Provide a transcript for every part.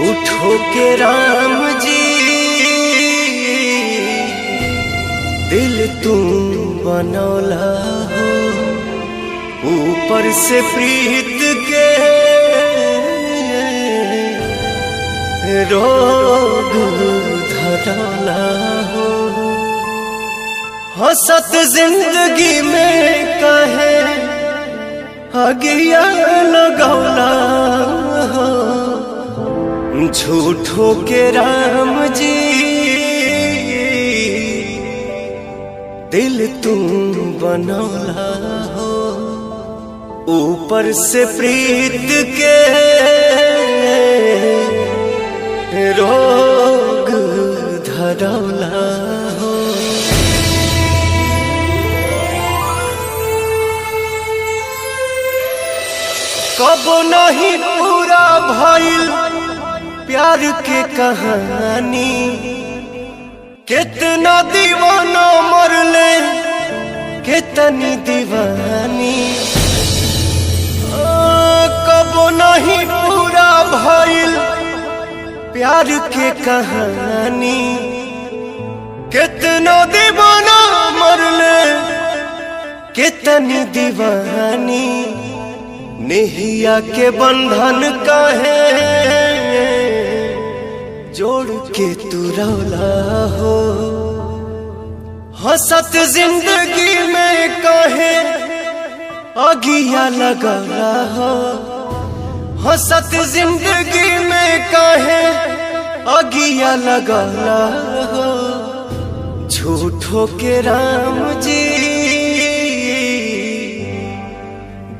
झूठो के राम जी दिल तुम बनौला हो, ऊपर से प्रीत के रोग धरौला हो। हंसत जिंदगी में कहे अगिया लगौला हो, झूठो के राम जी दिल तुम बनौला हो, ऊपर से प्रीत के रोग धरौला हो। कबो नहीं पूरा भइल प्यार के कहानी, कितना दीवाना मरले कितनी दीवानी। कबो नहीं पूरा भइल प्यार के कहानी, कितना दीवाना मरले कितनी दीवानी। नेहिया के बंधन काहे जोड़ के तू रौला हो, हंसत जिंदगी में काहे अगिया लगौला हो। हंसत जिंदगी में काहे अगिया लगौला हो, झूठो के राम जी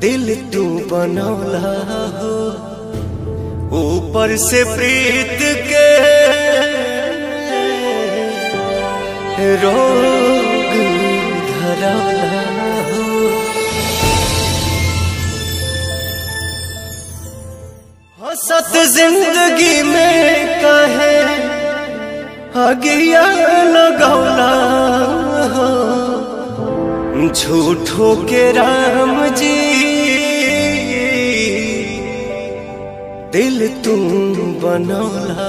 दिल तू बनौला हो, ऊपर से प्रीत के रोग धरौला हो। हंसत जिंदगी में कहे अगिया लगौला हो, झूठो के राम जी दिल तुम बनौला